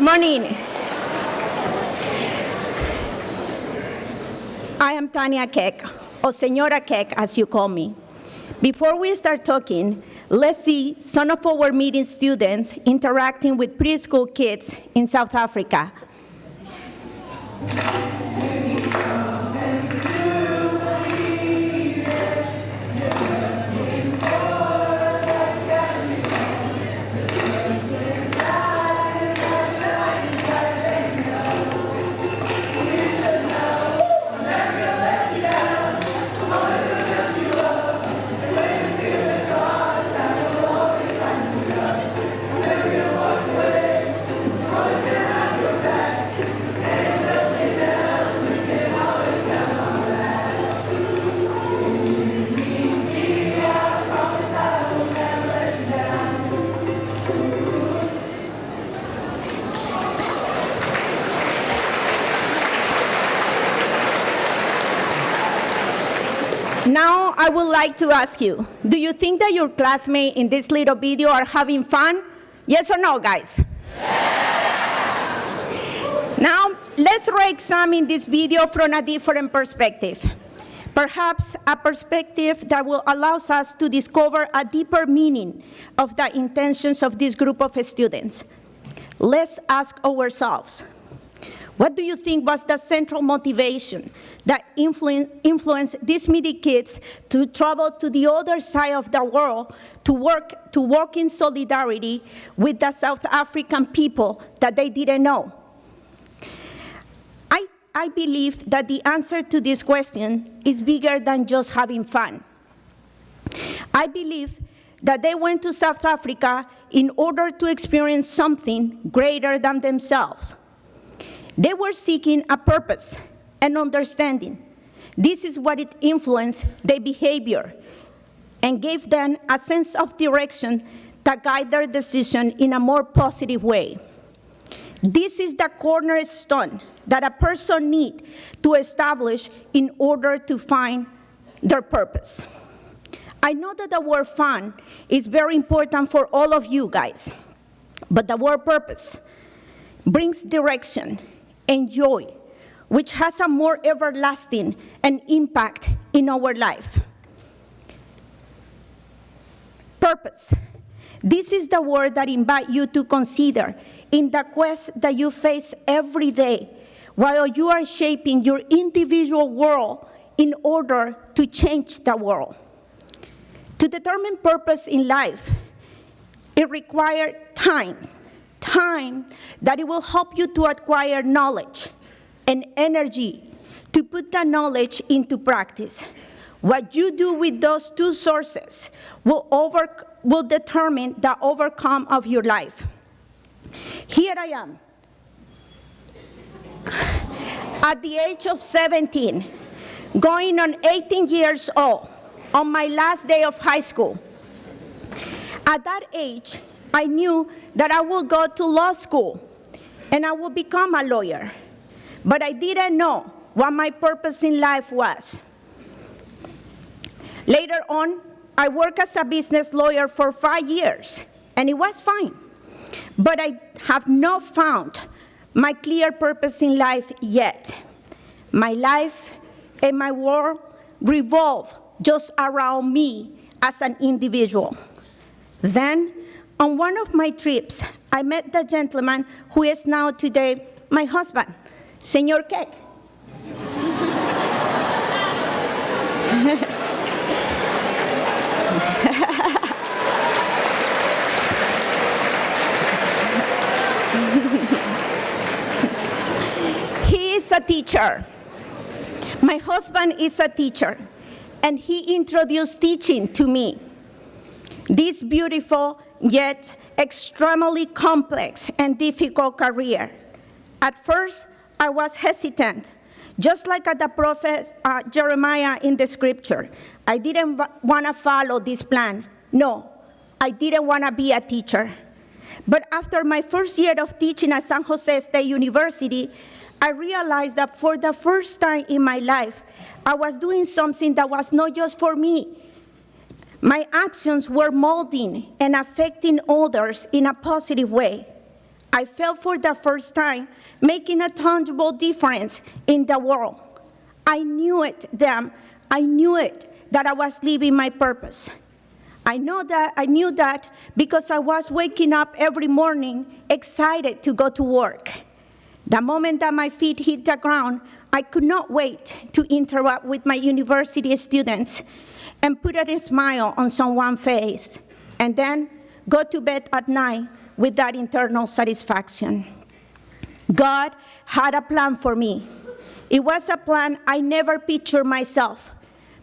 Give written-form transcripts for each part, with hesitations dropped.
Good morning. I am Tania Keck, or Señora Keck, as you call me. Before we start talking, let's see some of our meeting students interacting with preschool kids in South Africa. Now, I would like to ask you, do you think that your classmates in this little video are having fun? Yes or no, guys? Yes. Now, let's re-examine this video from a different perspective. Perhaps a perspective that will allow us to discover a deeper meaning of the intentions of this group of students. Let's ask ourselves, what do you think was the central motivation that influenced these Mitty kids to travel to the other side of the world to walk in solidarity with the South African people that they didn't know? I believe that the answer to this question is bigger than just having fun. I believe that they went to South Africa in order to experience something greater than themselves. They were seeking a purpose and understanding. This is what it influenced their behavior and gave them a sense of direction that guided their decision in a more positive way. This is the cornerstone that a person needs to establish in order to find their purpose. I know that the word fun is very important for all of you guys, but the word purpose brings direction and joy, which has a more everlasting and impact in our life. Purpose. This is the word that I invite you to consider in the quest that you face every day while you are shaping your individual world in order to change the world. To determine purpose in life, it requires time that it will help you to acquire knowledge and energy to put the knowledge into practice. What you do with those two sources will determine the outcome of your life. Here I am, at the age of 17, going on 18 years old, on my last day of high school. At that age, I knew that I would go to law school and I would become a lawyer, but I didn't know what my purpose in life was. Later on, I worked as a business lawyer for 5 years, and it was fine, but I have not found my clear purpose in life yet. My life and my world revolve just around me as an individual. Then, on one of my trips, I met the gentleman who is now today my husband, Señor Keck. He is a teacher. My husband is a teacher, and he introduced teaching to me. This beautiful yet extremely complex and difficult career. At first, I was hesitant, just like the prophet Jeremiah in the scripture. I didn't want to follow this plan. No, I didn't want to be a teacher. But after my first year of teaching at San Jose State University, I realized that for the first time in my life, I was doing something that was not just for me. My actions were molding and affecting others in a positive way. I felt for the first time making a tangible difference in the world. I knew it that I was living my purpose. I knew that because I was waking up every morning excited to go to work. The moment that my feet hit the ground, I could not wait to interact with my university students and put a smile on someone's face, and then go to bed at night with that internal satisfaction. God had a plan for me. It was a plan I never pictured myself,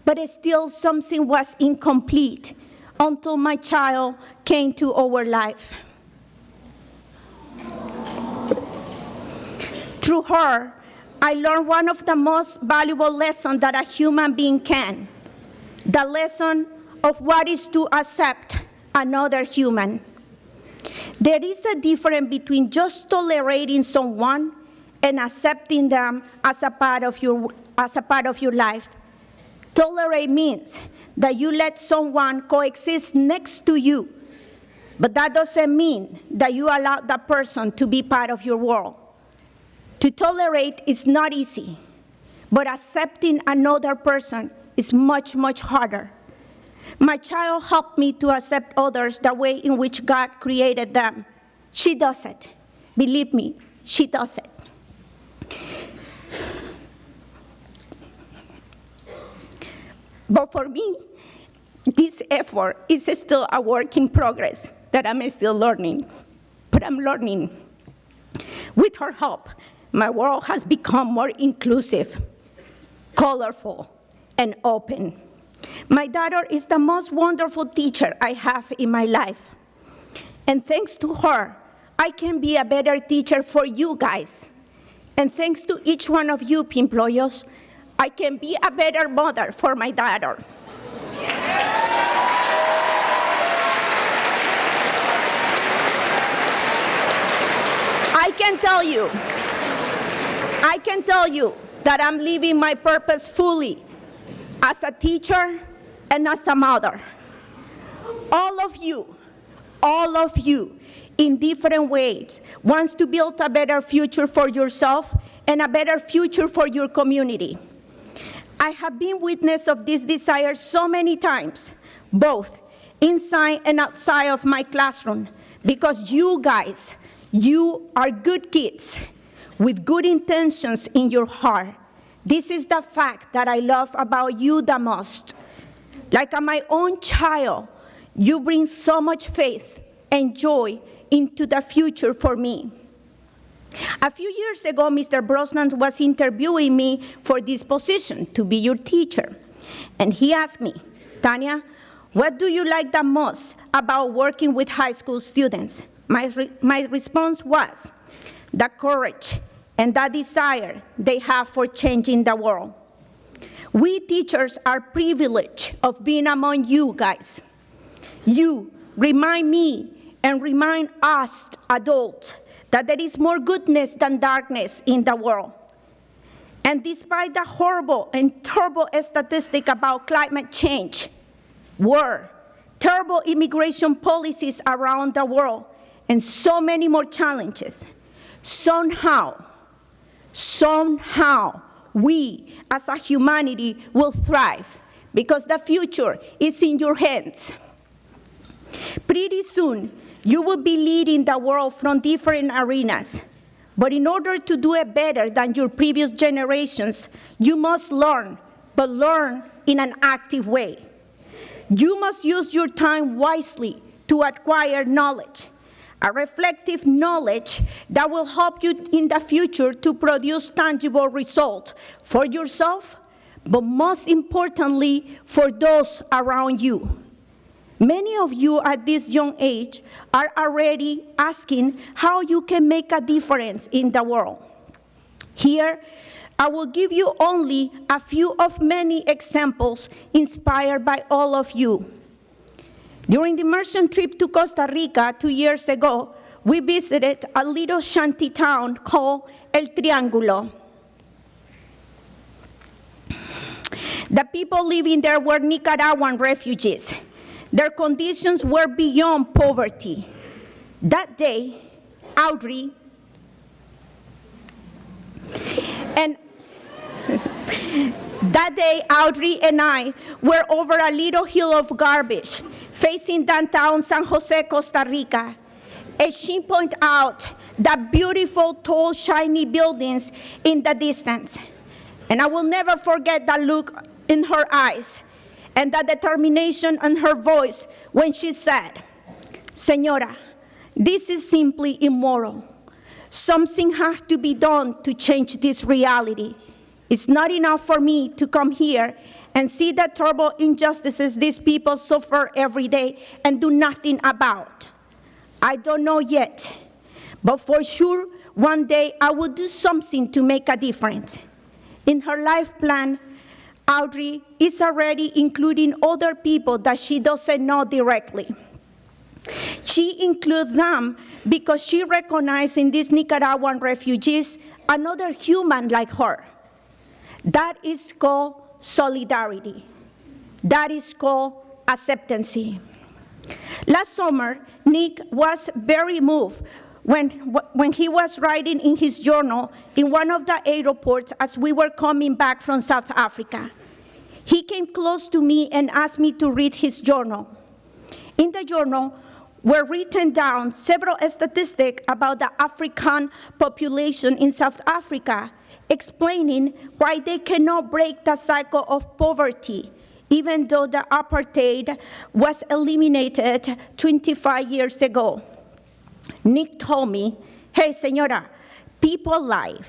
but still something was incomplete until my child came to our life. Through her, I learned one of the most valuable lessons that a human being can, the lesson of what is to accept another human. There is a difference between just tolerating someone and accepting them as a part of your life. Tolerate means that you let someone coexist next to you, but that doesn't mean that you allow that person to be part of your world. To tolerate is not easy, but accepting another person is much, much harder. My child helped me to accept others the way in which God created them. She does it. Believe me, she does it. But for me, this effort is still a work in progress that I'm still learning. But I'm learning. With her help, my world has become more inclusive, colorful, and open. My daughter is the most wonderful teacher I have in my life. And thanks to her, I can be a better teacher for you guys. And thanks to each one of you, Pimployos, I can be a better mother for my daughter. I can tell you that I'm living my purpose fully as a teacher and as a mother. All of you, in different ways, wants to build a better future for yourself and a better future for your community. I have been witness of this desire so many times, both inside and outside of my classroom, because you guys, you are good kids with good intentions in your heart. This is the fact that I love about you the most. Like my own child, you bring so much faith and joy into the future for me. A few years ago, Mr. Brosnan was interviewing me for this position, to be your teacher. And he asked me, Tanya, what do you like the most about working with high school students? My response was the courage and the desire they have for changing the world. We teachers are privileged of being among you guys. You remind me and remind us adults that there is more goodness than darkness in the world. And despite the horrible and terrible statistic about climate change, war, terrible immigration policies around the world, and so many more challenges, somehow, we as a humanity will thrive because the future is in your hands. Pretty soon, you will be leading the world from different arenas. But in order to do it better than your previous generations, you must learn, but learn in an active way. You must use your time wisely to acquire knowledge, a reflective knowledge that will help you in the future to produce tangible results for yourself, but most importantly, for those around you. Many of you at this young age are already asking how you can make a difference in the world. Here, I will give you only a few of many examples inspired by all of you. During the immersion trip to Costa Rica 2 years ago, we visited a little shanty town called El Triángulo. The people living there were Nicaraguan refugees. Their conditions were beyond poverty. That day, Audrey. And that day, Audrey and I were over a little hill of garbage facing downtown San Jose, Costa Rica. And she pointed out the beautiful, tall, shiny buildings in the distance. And I will never forget that look in her eyes and the determination in her voice when she said, "Señora, this is simply immoral. Something has to be done to change this reality. It's not enough for me to come here and see the terrible injustices these people suffer every day and do nothing about. I don't know yet, but for sure, one day I will do something to make a difference." In her life plan, Audrey is already including other people that she doesn't know directly. She includes them because she recognizes in these Nicaraguan refugees another human like her. That is called solidarity. That is called acceptance. Last summer, Nick was very moved when he was writing in his journal in one of the airports as we were coming back from South Africa. He came close to me and asked me to read his journal. In the journal were written down several statistics about the African population in South Africa, explaining why they cannot break the cycle of poverty, even though the apartheid was eliminated 25 years ago. Nick told me, "Hey, señora, people lie,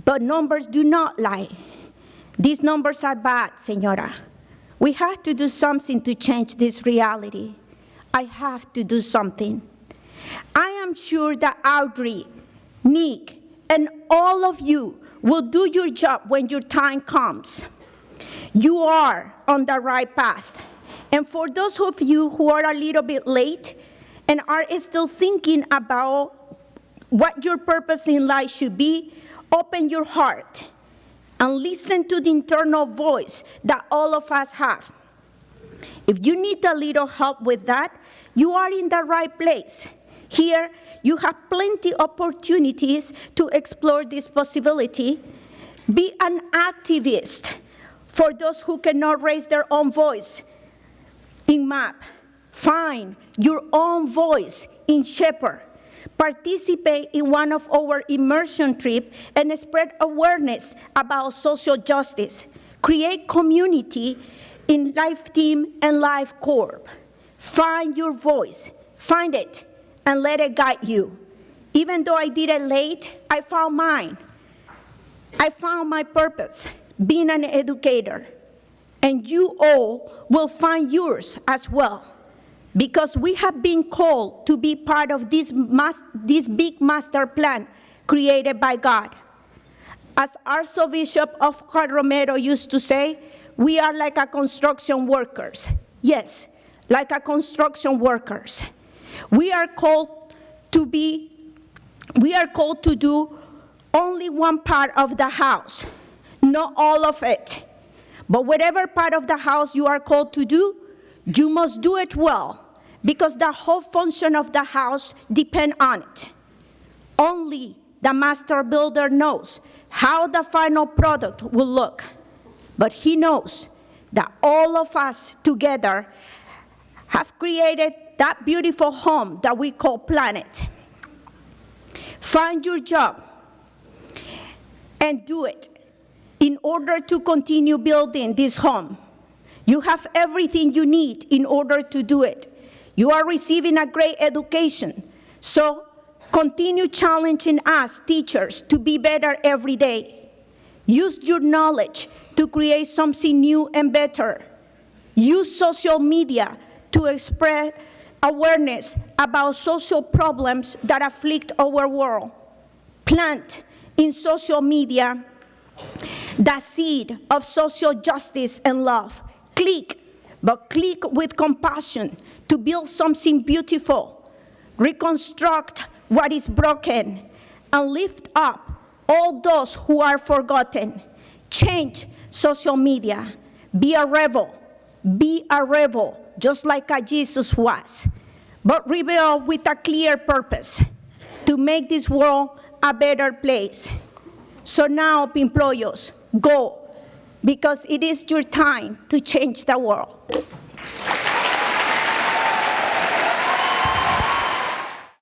but numbers do not lie. These numbers are bad, señora. We have to do something to change this reality. I have to do something." I am sure that Audrey, Nick, and all of you will do your job when your time comes. You are on the right path. And for those of you who are a little bit late and are still thinking about what your purpose in life should be, open your heart and listen to the internal voice that all of us have. If you need a little help with that, you are in the right place. Here, you have plenty opportunities to explore this possibility. Be an activist for those who cannot raise their own voice in MAP. Find your own voice in Shepherd. Participate in one of our immersion trips and spread awareness about social justice. Create community in Life Team and Life Corp. Find your voice, find it, and let it guide you. Even though I did it late, I found mine. I found my purpose, being an educator. And you all will find yours as well, because we have been called to be part of this big master plan created by God. As Archbishop of Romero used to say, we are like a construction workers. Yes, like a construction workers. We are called to do only one part of the house, not all of it. But whatever part of the house you are called to do, you must do it well, because the whole function of the house depends on it. Only the master builder knows how the final product will look, but he knows that all of us together have created that beautiful home that we call planet. Find your job and do it in order to continue building this home. You have everything you need in order to do it. You are receiving a great education, so continue challenging us teachers to be better every day. Use your knowledge to create something new and better. Use social media to spread awareness about social problems that afflict our world. Plant in social media the seed of social justice and love. Click with compassion to build something beautiful. Reconstruct what is broken and lift up all those who are forgotten. Change social media. Be a rebel, just like Jesus was, but rebel with a clear purpose. to make this world a better place. So now, Pimployos, go, because it is your time to change the world.